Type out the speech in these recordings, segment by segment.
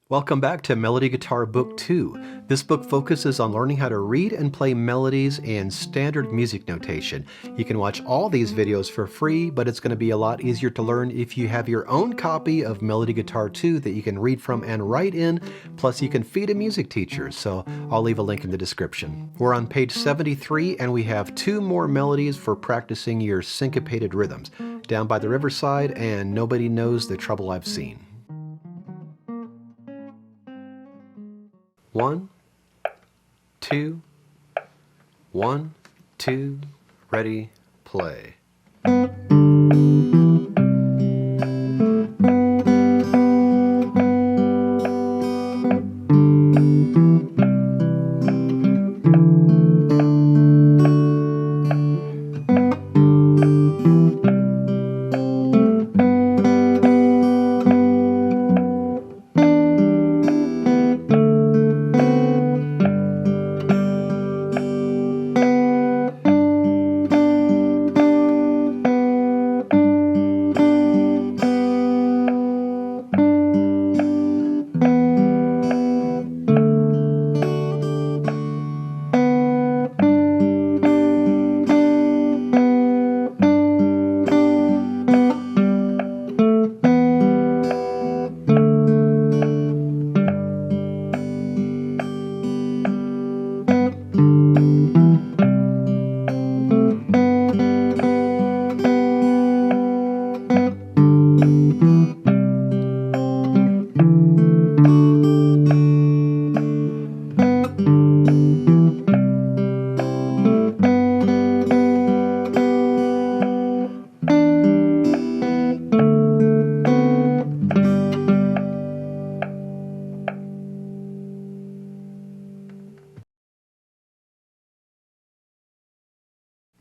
Welcome back to Melody Guitar Book 2. This book focuses on learning how to read and play melodies in standard music notation. You can watch all these videos for free, but it's going to be a lot easier to learn if you have your own copy of Melody Guitar 2 that you can read from and write in, plus you can feed a music teacher, so I'll leave a link in the description. We're on page 73 and we have 2 more melodies for practicing your syncopated rhythms. Down by the Riverside and Nobody Knows the Trouble I've Seen. 1, 2, 1, 2, ready, play.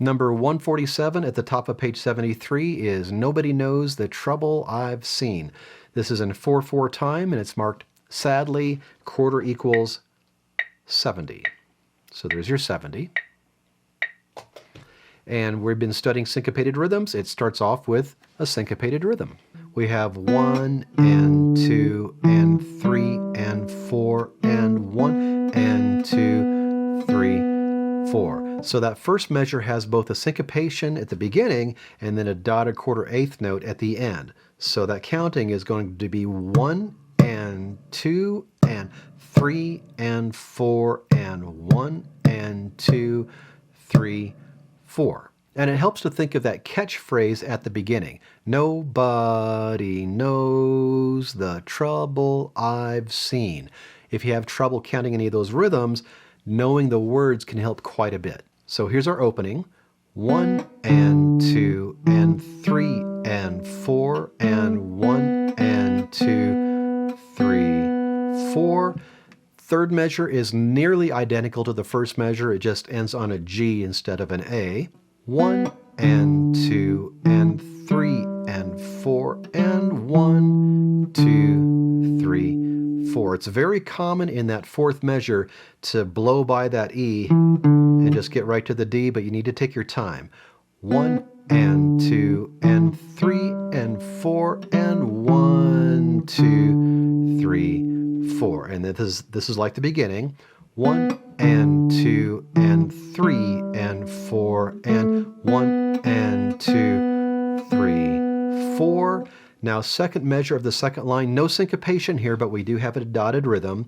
Number 147 at the top of page 73 is Nobody Knows the Trouble I've Seen. This is in 4/4 time and it's marked sadly quarter equals 70. So there's your 70. And we've been studying syncopated rhythms. It starts off with a syncopated rhythm. We have 1 and 2 and 3 and 4 and 1 and 2, 3, 4. So that first measure has both a syncopation at the beginning and then a dotted quarter eighth note at the end. So that counting is going to be 1 and 2 and 3 and 4 and 1 and 2, 3, 4. And it helps to think of that catchphrase at the beginning. Nobody knows the trouble I've seen. If you have trouble counting any of those rhythms, knowing the words can help quite a bit. So here's our opening. 1 and 2 and 3 and 4 and 1 and 2, 3, 4. Third measure is nearly identical to the first measure. It just ends on a G instead of an A. 1 and 2 and 3 and 4 and 1, 2, 3, 4. It's very common in that fourth measure to blow by that E and just get right to the D, but you need to take your time. 1 and 2 and 3 and 4 and 1, 2, 3, 4. And this is like the beginning. 1 and 2 and 3 and 4 and 1 and 2, 3, 4. Now second measure of the second line, no syncopation here, but we do have a dotted rhythm.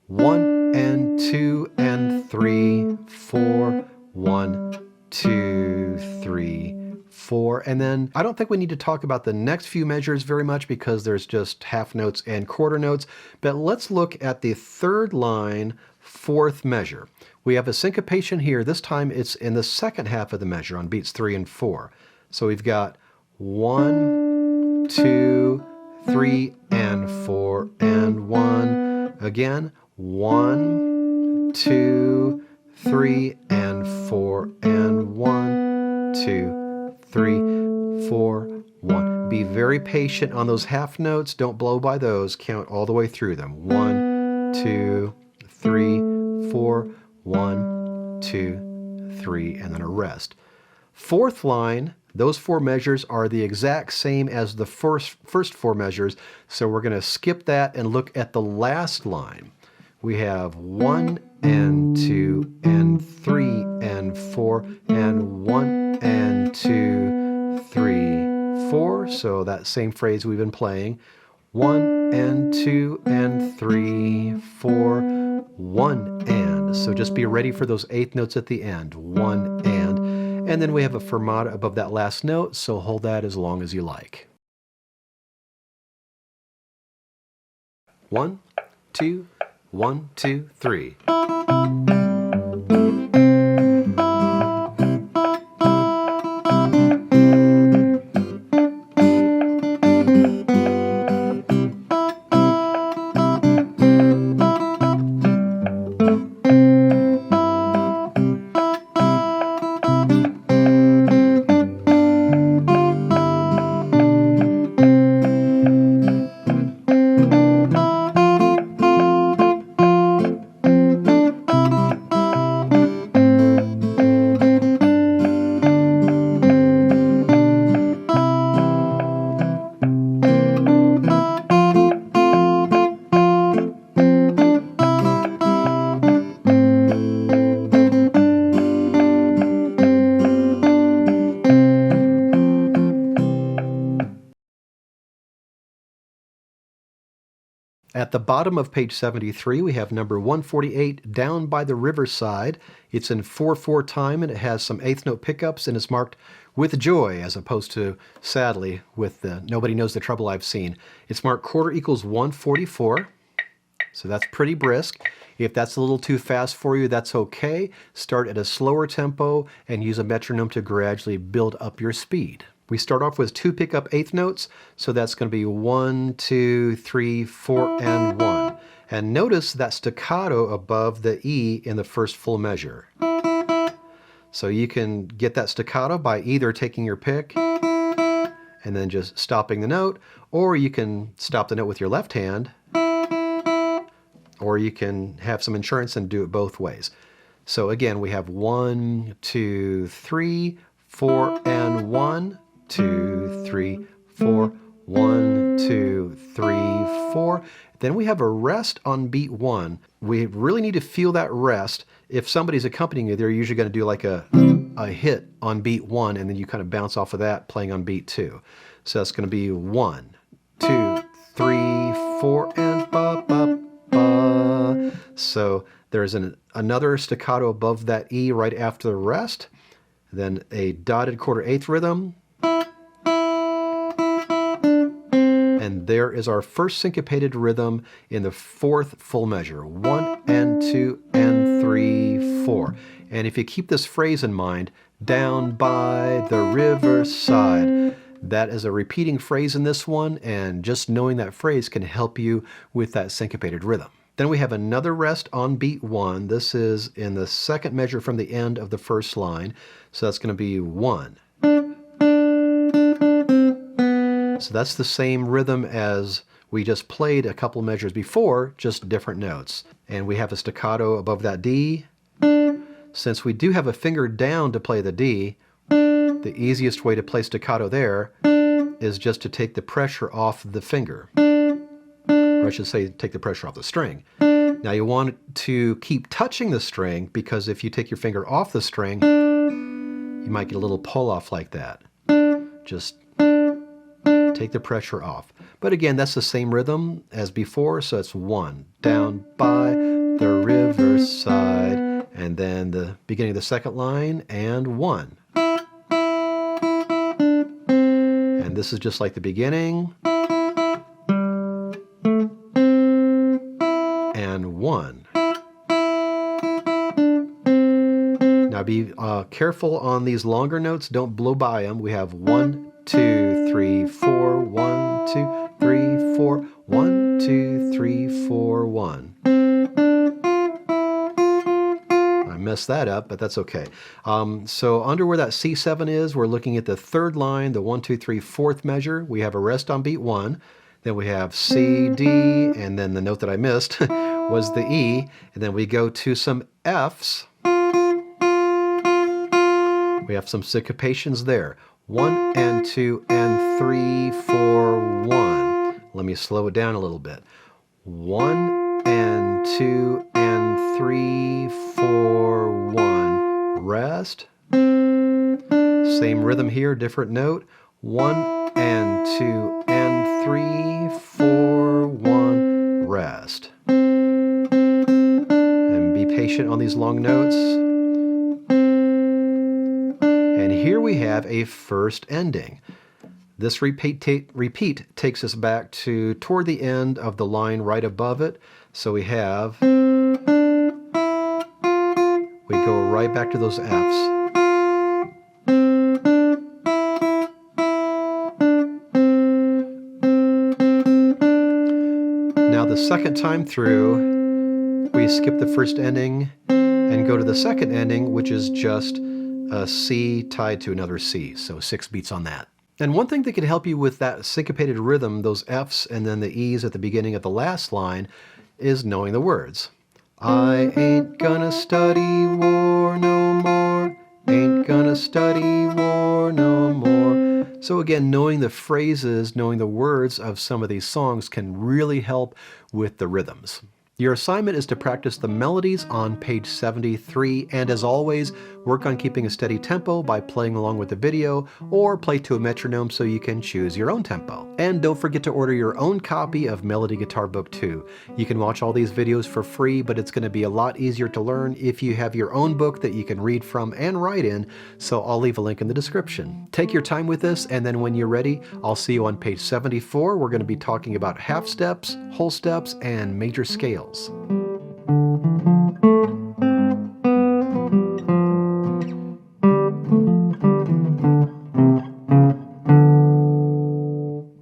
1 and 2 and 3, 4, 1, 2, 3, 4. And then I don't think we need to talk about the next few measures very much because there's just half notes and quarter notes. But let's look at the third line, fourth measure. We have a syncopation here. This time it's in the second half of the measure on beats 3 and 4. So we've got 1, 2, 3 and 4 and 1. Again, 1, 2, 3 and 4 and 1, 2, 3, 4, 1. Be very patient on those half notes. Don't blow by those. Count all the way through them. 1, 2, 3, 4, 1, 2, 3, and then a rest. Fourth line, Those 4 measures are the exact same as the first 4 measures, so we're going to skip that and look at the last line. We have 1 and 2 and 3 and 4 and 1 and 2, 3, 4. So that same phrase we've been playing. 1 and 2 and 3, 4, 1 and. So just be ready for those 8th notes at the end. 1 and then we have a fermata above that last note, so hold that as long as you like. 1, 2, 1, 2, 3. At the bottom of page 73, we have number 148, Down by the Riverside. It's in 4/4 time, and it has some 8th note pickups, and it's marked with joy, as opposed to, sadly, with the nobody knows the trouble I've seen. It's marked quarter equals 144, so that's pretty brisk. If that's a little too fast for you, that's okay. Start at a slower tempo and use a metronome to gradually build up your speed. We start off with 2 pickup 8th notes, so that's going to be 1, 2, 3, 4, and 1. And notice that staccato above the E in the first full measure. So you can get that staccato by either taking your pick and then just stopping the note, or you can stop the note with your left hand, or you can have some insurance and do it both ways. So again, we have 1, 2, 3, 4, and 1. 2, 3, 4, 1, 2, 3, 4. Then we have a rest on beat 1. We really need to feel that rest. If somebody's accompanying you, they're usually going to do like a hit on beat 1, and then you kind of bounce off of that playing on beat 2. So that's going to be 1, 2, 3, 4, and ba ba ba. So there's another staccato above that E right after the rest. Then a dotted quarter 8th rhythm. And there is our first syncopated rhythm in the 4th full measure. 1 and 2 and 3, 4. And if you keep this phrase in mind, down by the riverside, that is a repeating phrase in this one, and just knowing that phrase can help you with that syncopated rhythm. Then we have another rest on beat 1. This is in the 2nd measure from the end of the first line. So that's going to be 1. So that's the same rhythm as we just played a couple measures before, just different notes. And we have a staccato above that D. Since we do have a finger down to play the D, the easiest way to play staccato there is just to take the pressure off the finger. Or I should say, take the pressure off the string. Now you want to keep touching the string, because if you take your finger off the string, you might get a little pull off like that. Just take the pressure off. But again, that's the same rhythm as before, so it's 1, down by the riverside, and then the beginning of the 2nd line, and 1. And this is just like the beginning, and 1. Now be careful on these longer notes, don't blow by them. We have 1, 2, 3, 4, 1, 2, 3, 4, 1, 2, 3, 4, 1. I messed that up, but that's okay. So under where that C7 is, we're looking at the 3rd line, the 1, 2, 3, 4th measure. We have a rest on beat 1. Then we have C, D, and then the note that I missed was the E. And then we go to some Fs. We have some syncopations there. 1 and 2 and 3, 4, 1. Let me slow it down a little bit. 1 and 2 and 3, 4, 1. Rest. Same rhythm here, different note. 1 and 2 and 3, 4, 1. Rest. And be patient on these long notes. And here we have a first ending. This repeat takes us back to toward the end of the line right above it. So we have, we go right back to those Fs. Now the second time through, we skip the first ending and go to the second ending, which is just a C tied to another C. So 6 beats on that. And one thing that can help you with that syncopated rhythm, those Fs and then the E's at the beginning of the last line, is knowing the words. I ain't gonna study war no more, ain't gonna study war no more. So again, knowing the phrases, knowing the words of some of these songs can really help with the rhythms. Your assignment is to practice the melodies on page 73, and as always, work on keeping a steady tempo by playing along with the video, or play to a metronome so you can choose your own tempo. And don't forget to order your own copy of Melody Guitar Book 2. You can watch all these videos for free, but it's going to be a lot easier to learn if you have your own book that you can read from and write in, so I'll leave a link in the description. Take your time with this, and then when you're ready, I'll see you on page 74. We're going to be talking about half steps, whole steps, and major scales.